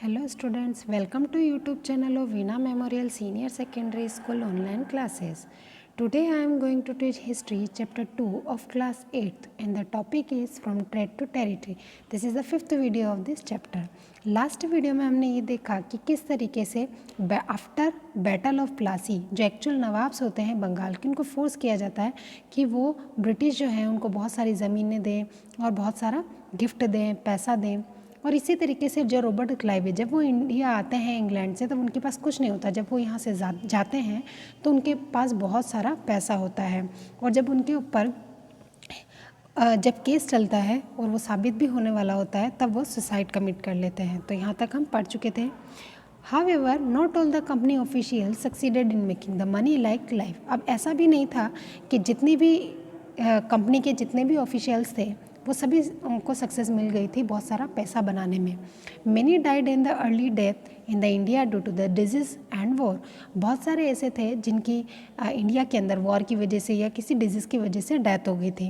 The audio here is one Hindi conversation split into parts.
Hello students, welcome to YouTube channel of Veena Memorial Senior Secondary School online classes. Today I am going to teach history chapter 2 of class 8th and the topic is from trade to territory. This is the fifth video of this chapter. Last video में हमने ये देखा कि किस तरीके से आफ्टर बैटल ऑफ प्लासी जो एक्चुअल नवाब्स होते हैं बंगाल के उनको फोर्स किया जाता है कि वो ब्रिटिश जो हैं उनको बहुत सारी ज़मीनें दें और बहुत सारा गिफ्ट दें, पैसा दें। और इसी तरीके से जो रॉबर्ट क्लाइव जब वो इंडिया आते हैं इंग्लैंड से तब उनके पास कुछ नहीं होता। जब वो यहाँ से जाते हैं तो उनके पास बहुत सारा पैसा होता है और जब उनके ऊपर जब केस चलता है और वो साबित भी होने वाला होता है तब वो सुसाइड कमिट कर लेते हैं। तो यहाँ तक हम पढ़ चुके थे। However, not all the company officials succeeded in making the money like life. अब ऐसा भी नहीं था कि जितनी भी कंपनी के जितने भी ऑफिशियल्स थे वो सभी उनको सक्सेस मिल गई थी बहुत सारा पैसा बनाने में। Many died in the early death in the India due to the disease and war. बहुत सारे ऐसे थे जिनकी इंडिया के अंदर वॉर की वजह से या किसी डिजीज़ की वजह से डेथ हो गई थी।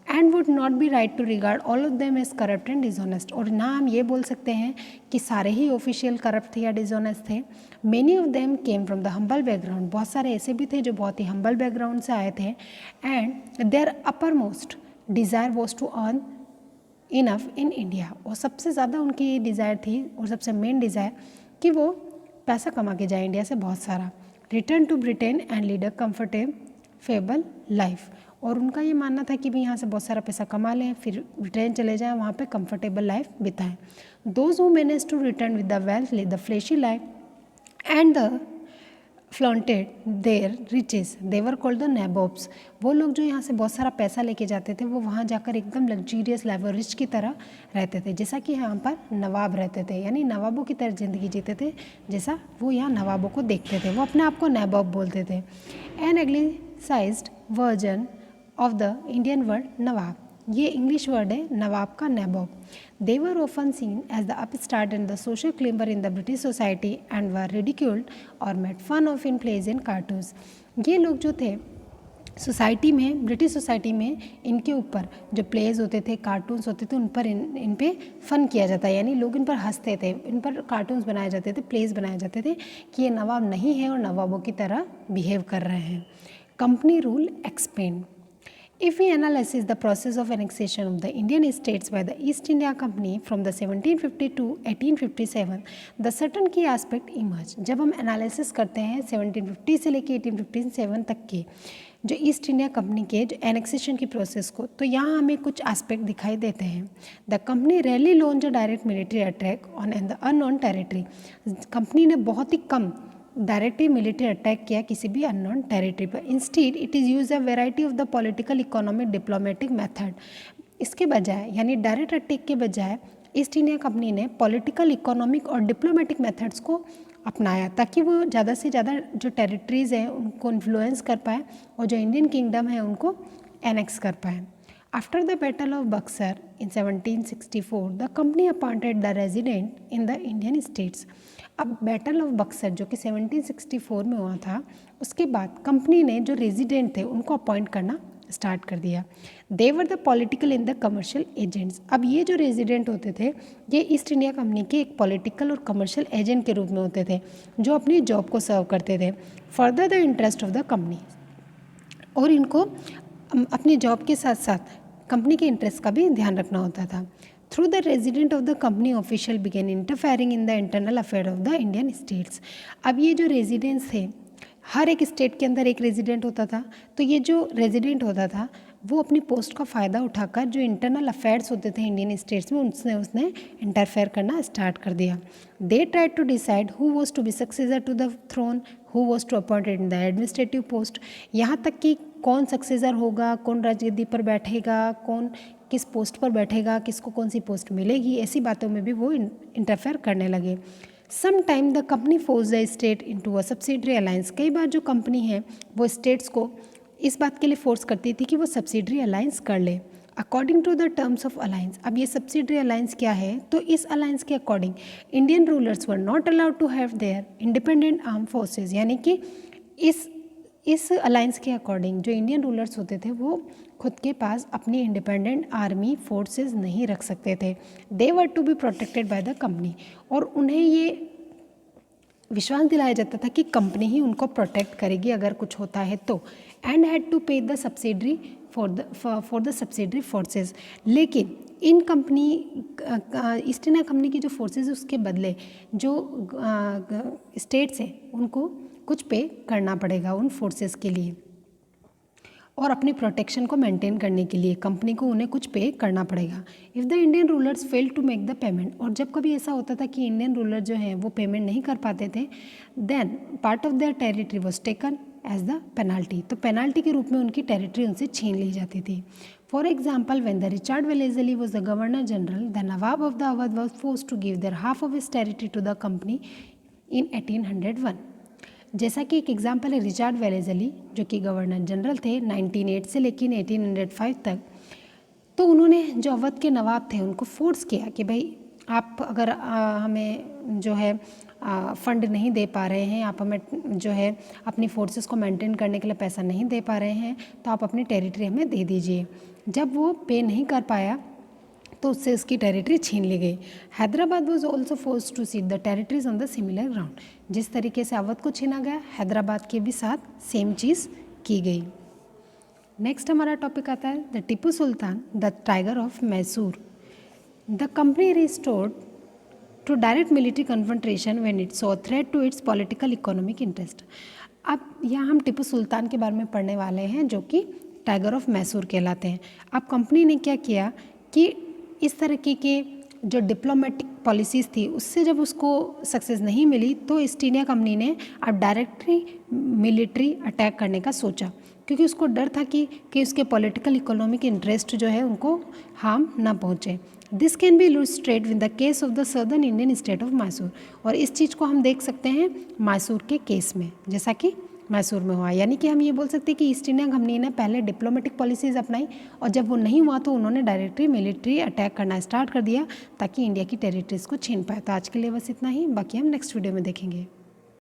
And would not be right to regard all of them as corrupt and dishonest. और ना हम ये बोल सकते हैं कि सारे ही ऑफिशियल करप्ट थे या डिसऑनेस्ट थे। Many of them came from the humble background. बहुत सारे ऐसे भी थे जो बहुत ही हम्बल बैकग्राउंड से आए थे। And their upper most desire was to earn enough in India. और सबसे ज़्यादा उनकी ये डिज़ायर थी और सबसे मेन डिज़ायर कि वो पैसा कमा के जाए इंडिया से बहुत सारा। Return to Britain and lead a comfortable life. और उनका ये मानना था कि भी यहाँ से बहुत सारा पैसा कमा लें फिर ब्रिटेन चले जाएं वहाँ पे कंफर्टेबल लाइफ बिताएं। Those who manage to return with the wealth live the flashy life and the flaunted their riches they were called the nabobs. वो लोग जो यहाँ से बहुत सारा पैसा लेके जाते थे वो वहाँ जाकर एकदम लग्जूरियस लाइफ और रिच की तरह रहते थे, जैसा कि यहाँ पर नवाब रहते थे, यानी नवाबों की तरह ज़िंदगी जीते थे जैसा वो यहाँ नवाबों को देखते थे। वो अपने आप को नैबोब बोलते थे। An anglicised version of the Indian word nawab. ये इंग्लिश वर्ड है नवाब का nabob. They were often seen as the upstart and the social climber in the British society and were ridiculed और made fun of in plays in cartoons. ये लोग जो थे सोसाइटी में, ब्रिटिश सोसाइटी में इनके ऊपर जो प्लेज होते थे, कार्टून्स होते थे, उन पर इन पे फन किया जाता है, यानी लोग इन पर हंसते थे, इन पर कार्टून्स बनाए जाते थे, प्लेज बनाए जाते थे कि ये नवाब नहीं है और नवाबों की तरह बिहेव कर रहे हैं। Company rule explain. If we analyze the process of annexation of the Indian states by the East India Company from the 1750 to 1857, the certain key aspect emerge. जब हम एनालिसिस करते हैं 1750 से लेके 1857 तक के जो ईस्ट इंडिया कंपनी के जो एनेक्सेशन की प्रोसेस को, तो यहाँ हमें कुछ एस्पेक्ट दिखाई देते हैं। The company rarely launch a direct military attack on an the unknown territory. Company ने बहुत ही कम डायरेक्टली मिलिट्री अटैक किया किसी भी अननोन टेरिटरी पर। Instead it is use a variety of the political economic diplomatic method. इसके बजाय यानी डायरेक्ट अटैक के बजाय ईस्ट इंडिया कंपनी ने पॉलिटिकल, इकोनॉमिक और डिप्लोमेटिक मेथड्स को अपनाया ताकि वो ज़्यादा से ज़्यादा जो टेरिटरीज़ हैं उनको इन्फ्लुएंस कर पाए और जो इंडियन किंगडम है उनको एनेक्स कर पाए। After the Battle of Buxar in 1764, the company appointed the resident in the Indian states. अब बैटल ऑफ बक्सर जो कि 1764 में हुआ था, उसके बाद कंपनी ने जो रेजिडेंट थे उनको अपॉइंट करना स्टार्ट कर दिया। They were the political in the commercial agents. अब ये जो रेजिडेंट होते थे ये ईस्ट इंडिया कंपनी के एक पॉलिटिकल और कमर्शियल एजेंट के रूप में होते थे जो अपनी जॉब को सर्व करते थे further the interest of the company. और इनको अपनी जॉब के साथ साथ कंपनी के इंटरेस्ट का भी ध्यान रखना होता था। Through the resident of the company official begin interfering in the internal affair of the Indian states. अब ये जो रेजिडेंट्स थे, हर एक स्टेट के अंदर एक रेजिडेंट होता था, तो ये जो रेजिडेंट होता था वो अपनी पोस्ट का फ़ायदा उठाकर जो इंटरनल अफेयर्स होते थे इंडियन स्टेट्स में उसने इंटरफेयर करना स्टार्ट कर दिया। They tried to decide who was to be successor to the throne, who was to appointed in the administrative post. यहाँ तक कि कौन सक्सेसर होगा, कौन राजगद्दी पर बैठेगा, कौन किस पोस्ट पर बैठेगा, किसको कौन सी पोस्ट मिलेगी, ऐसी बातों में भी वो इंटरफेयर करने लगे। Some time the company force the state into a subsidiary alliance. कई बार जो कंपनी है वो स्टेट्स को इस बात के लिए फोर्स करती थी कि वो सब्सिडरी अलायंस कर ले according to the terms of alliance. अब ये सब्सिडरी अलायंस क्या है, तो इस अलायंस के according Indian rulers were not allowed to have their independent arm forces, यानी कि इस अलायंस के अकॉर्डिंग जो इंडियन रूलर्स होते थे वो खुद के पास अपनी इंडिपेंडेंट आर्मी फोर्सेस नहीं रख सकते थे। They were to be protected by the company, और उन्हें ये विश्वास दिलाया जाता था कि कंपनी ही उनको प्रोटेक्ट करेगी अगर कुछ होता है तो, एंड हैड टू पे the subsidiary for the subsidiary forces. लेकिन इन कंपनी ईस्ट इंडिया कंपनी की जो फोर्सेस उसके बदले जो स्टेट्स हैं उनको कुछ पे करना पड़ेगा उन फोर्सेस के लिए, और अपनी प्रोटेक्शन को मेंटेन करने के लिए कंपनी को उन्हें कुछ पे करना पड़ेगा। If the Indian rulers fail to make the payment, और जब कभी ऐसा होता था कि इंडियन रूलर जो हैं वो पेमेंट नहीं कर पाते थे, then part of their territory was taken as the penalty, तो पेनाल्टी के रूप में उनकी टेरिटरी उनसे छीन ली जाती थी। For example, when the Richard Wellesley was the governor general, the nawab of the Awadh was forced to give their half of his territory to the company in 1801। जैसा कि एक एग्जाम्पल है रिचर्ड वेलेज़ली जो कि गवर्नर जनरल थे 1908 से लेकिन 1805 तक, तो उन्होंने जो अवध के नवाब थे उनको फोर्स किया कि भाई आप अगर हमें जो है फंड नहीं दे पा रहे हैं, आप हमें जो है अपनी फोर्सेस को मेंटेन करने के लिए पैसा नहीं दे पा रहे हैं, तो आप अपनी टेरिटरी हमें दे दीजिए। जब वो पे नहीं कर पाया तो उससे उसकी टेरिटरी छीन ली गई। Hyderabad was also force to seat the territories on the similar ground. जिस तरीके से अवध को छीना गया, हैदराबाद के भी साथ सेम चीज़ की गई। नेक्स्ट हमारा टॉपिक आता है the Tipu Sultan the tiger of Mysore. The company restored to direct military confrontation when it saw threat to its political economic interest. अब यहाँ हम टीपू सुल्तान के बारे में पढ़ने वाले हैं जो कि टाइगर ऑफ मैसूर कहलाते हैं। अब कंपनी ने क्या किया कि इस तरीके के जो डिप्लोमेटिक पॉलिसीज़ थी उससे जब उसको सक्सेस नहीं मिली तो ईस्ट इंडिया कंपनी ने अब डायरेक्टली मिलिट्री अटैक करने का सोचा, क्योंकि उसको डर था कि उसके पॉलिटिकल इकोनॉमिक इंटरेस्ट जो है उनको हार्म ना पहुँचे। This can be illustrate with the case of the southern Indian state of Mysore, और इस चीज़ को हम देख सकते हैं मैसूर के केस में, जैसा कि मैसूर में हुआ। यानी कि हम ये बोल सकते हैं कि ईस्ट इंडिया कंपनी ने पहले डिप्लोमेटिक पॉलिसीज़ अपनाई और जब वो नहीं हुआ तो उन्होंने डायरेक्टली मिलिट्री अटैक करना स्टार्ट कर दिया ताकि इंडिया की टेरिटरीज़ को छीन पाए। तो आज के लिए बस इतना ही, बाकी हम नेक्स्ट वीडियो में देखेंगे।